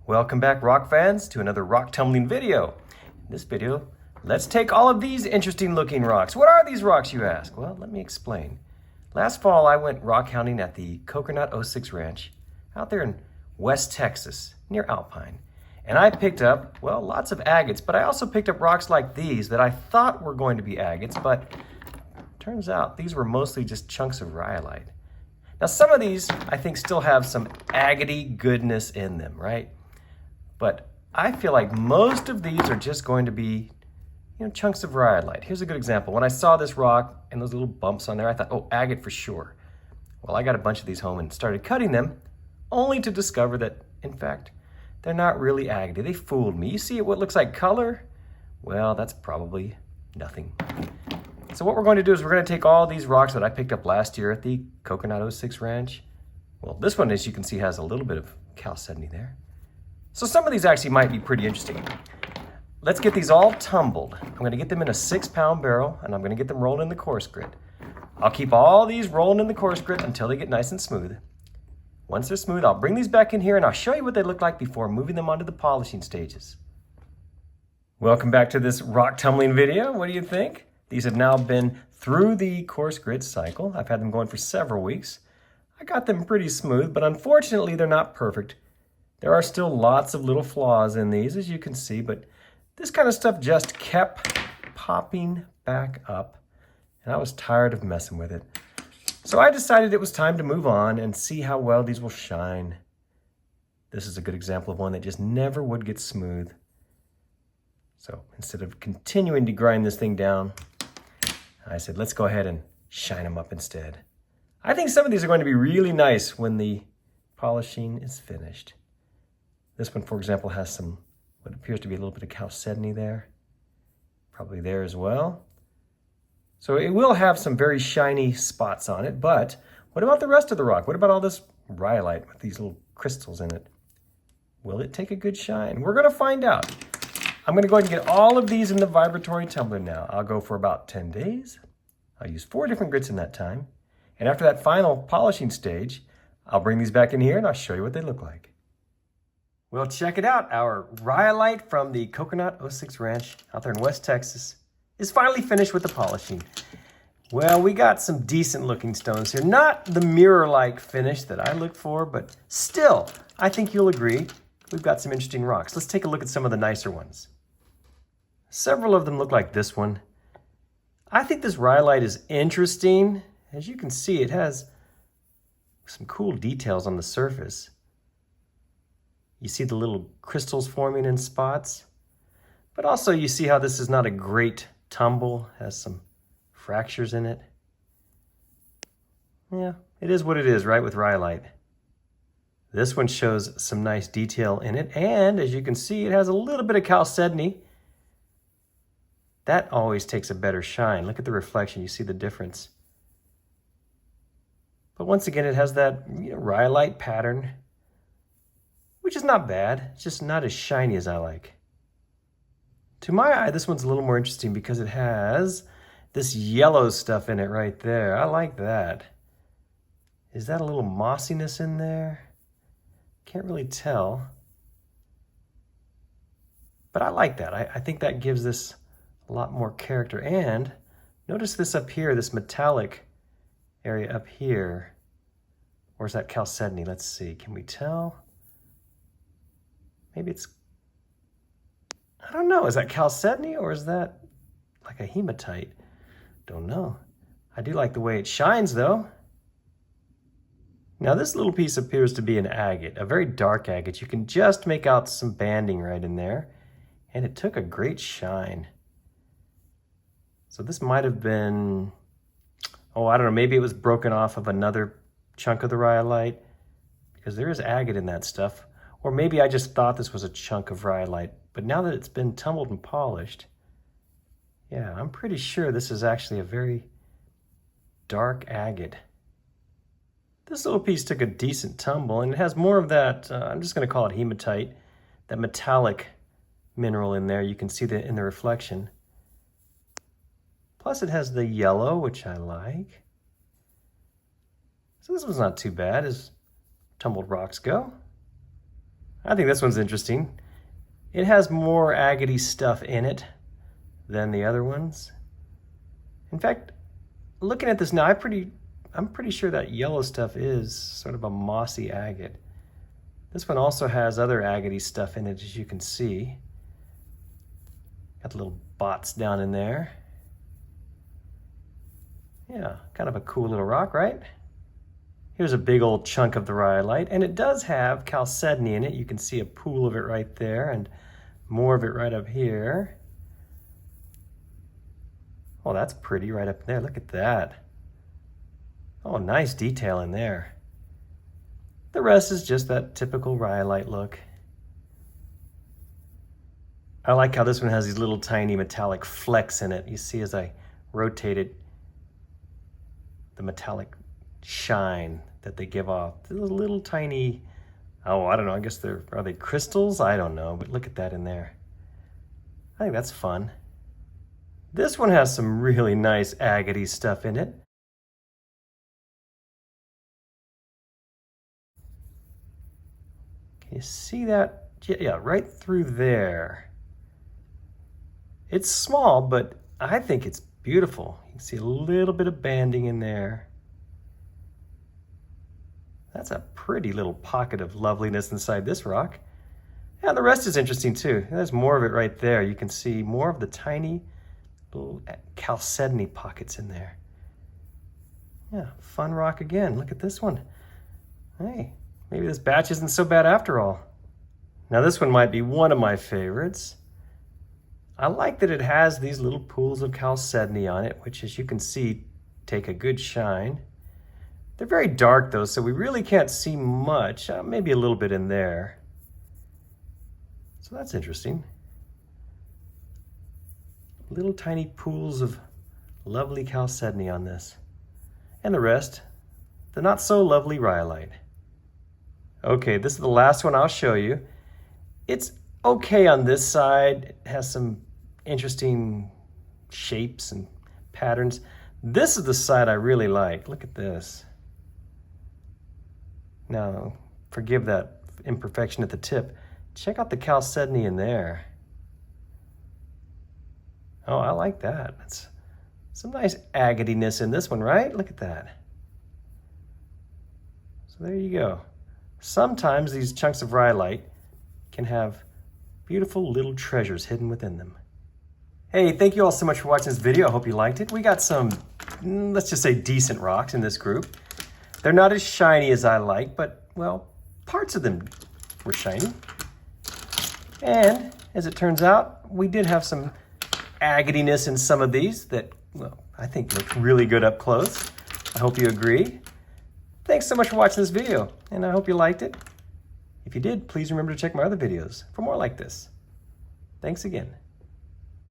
Welcome back, rock fans, to another rock tumbling video. In this video, let's take all of these interesting looking rocks. What are these rocks, you ask? Well, let me explain. Last fall, I went rock hounding at the Kokernot 06 Ranch out there in West Texas, near Alpine. And I picked up, well, lots of agates, but I also picked up rocks like these that I thought were going to be agates, but turns out these were mostly just chunks of rhyolite. Now, some of these, I think, still have some agate goodness in them, right? But I feel like most of these are just going to be, chunks of rhyolite. Here's a good example. When I saw this rock and those little bumps on there, I thought, oh, agate for sure. Well, I got a bunch of these home and started cutting them, only to discover that, in fact, they're not really agate. They fooled me. You see what looks like color? Well, that's probably nothing. So what we're going to do is we're going to take all these rocks that I picked up last year at the Kokernot 06 Ranch. Well, this one, as you can see, has a little bit of chalcedony there. So some of these actually might be pretty interesting. Let's get these all tumbled. I'm going to get them in a 6-pound barrel, and I'm going to get them rolled in the coarse grit. I'll keep all these rolling in the coarse grit until they get nice and smooth. Once they're smooth, I'll bring these back in here, and I'll show you what they look like before moving them onto the polishing stages. Welcome back to this rock tumbling video. What do you think? These have now been through the coarse grit cycle. I've had them going for several weeks. I got them pretty smooth, but unfortunately, they're not perfect. There are still lots of little flaws in these, as you can see, but this kind of stuff just kept popping back up, and I was tired of messing with it. So I decided it was time to move on and see how well these will shine. This is a good example of one that just never would get smooth. So instead of continuing to grind this thing down, I said, let's go ahead and shine them up instead. I think some of these are going to be really nice when the polishing is finished. This one, for example, has some, what appears to be a little bit of chalcedony there. Probably there as well. So it will have some very shiny spots on it, but what about the rest of the rock? What about all this rhyolite with these little crystals in it? Will it take a good shine? We're going to find out. I'm going to go ahead and get all of these in the vibratory tumbler now. I'll go for about 10 days. I'll use 4 different grits in that time. And after that final polishing stage, I'll bring these back in here and I'll show you what they look like. Well, check it out. Our rhyolite from the Kokernot 06 Ranch out there in West Texas is finally finished with the polishing. Well, we got some decent looking stones here. Not the mirror-like finish that I look for, but still, I think you'll agree, we've got some interesting rocks. Let's take a look at some of the nicer ones. Several of them look like this one. I think this rhyolite is interesting. As you can see, it has some cool details on the surface. You see the little crystals forming in spots, but also you see how this is not a great tumble, has some fractures in it. Yeah, it is what it is, right, with rhyolite. This one shows some nice detail in it, and as you can see, it has a little bit of chalcedony. That always takes a better shine. Look at the reflection, you see the difference. But once again, it has that rhyolite pattern, which is not bad. It's just not as shiny as I like. To my eye, this one's a little more interesting because it has this yellow stuff in it right there. I like that. Is that a little mossiness in there? Can't really tell. But I like that. I think that gives this a lot more character. And notice this up here, this metallic area up here. Or is that chalcedony? Let's see. Can we tell? Maybe it's, I don't know. Is that chalcedony or is that like a hematite? Don't know. I do like the way it shines though. Now this little piece appears to be an agate, a very dark agate. You can just make out some banding right in there. And it took a great shine. So this might have been, oh, I don't know, maybe it was broken off of another chunk of the rhyolite because there is agate in that stuff. Or maybe I just thought this was a chunk of rhyolite, but now that it's been tumbled and polished, yeah, I'm pretty sure this is actually a very dark agate. This little piece took a decent tumble, and it has more of that, I'm just going to call it hematite, that metallic mineral in there. You can see that in the reflection. Plus it has the yellow, which I like. So this one's not too bad as tumbled rocks go. I think this one's interesting. It has more agate stuff in it than the other ones. In fact, looking at this now, I'm pretty sure that yellow stuff is sort of a mossy agate. This one also has other agate stuff in it, as you can see. Got little bots down in there. Yeah, kind of a cool little rock, right? Here's a big old chunk of the rhyolite, and it does have chalcedony in it. You can see a pool of it right there, and more of it right up here. Oh, that's pretty right up there. Look at that. Oh, nice detail in there. The rest is just that typical rhyolite look. I like how this one has these little tiny metallic flecks in it. You see as I rotate it, the metallic shine that they give off. Those little tiny, oh, I don't know, I guess are they crystals? I don't know, but look at that in there. I think that's fun. This one has some really nice agate stuff in it. Can you see that? Yeah, right through there. It's small, but I think it's beautiful. You can see a little bit of banding in there. That's a pretty little pocket of loveliness inside this rock. And the rest is interesting too. There's more of it right there. You can see more of the tiny little chalcedony pockets in there. Yeah, fun rock again. Look at this one. Hey, maybe this batch isn't so bad after all. Now this one might be one of my favorites. I like that it has these little pools of chalcedony on it, which, as you can see, take a good shine. They're very dark though, so we really can't see much. Maybe a little bit in there. So that's interesting. Little tiny pools of lovely chalcedony on this. And the rest, the not so lovely rhyolite. Okay, this is the last one I'll show you. It's okay on this side. It has some interesting shapes and patterns. This is the side I really like. Look at this. Now, forgive that imperfection at the tip. Check out the chalcedony in there. Oh, I like that. That's some nice agate-ness in this one, right? Look at that. So there you go. Sometimes these chunks of rhyolite can have beautiful little treasures hidden within them. Hey, thank you all so much for watching this video. I hope you liked it. We got some, let's just say, decent rocks in this group. They're not as shiny as I like, but, well, parts of them were shiny. And, as it turns out, we did have some agate-ness in some of these that, well, I think look really good up close. I hope you agree. Thanks so much for watching this video, and I hope you liked it. If you did, please remember to check my other videos for more like this. Thanks again.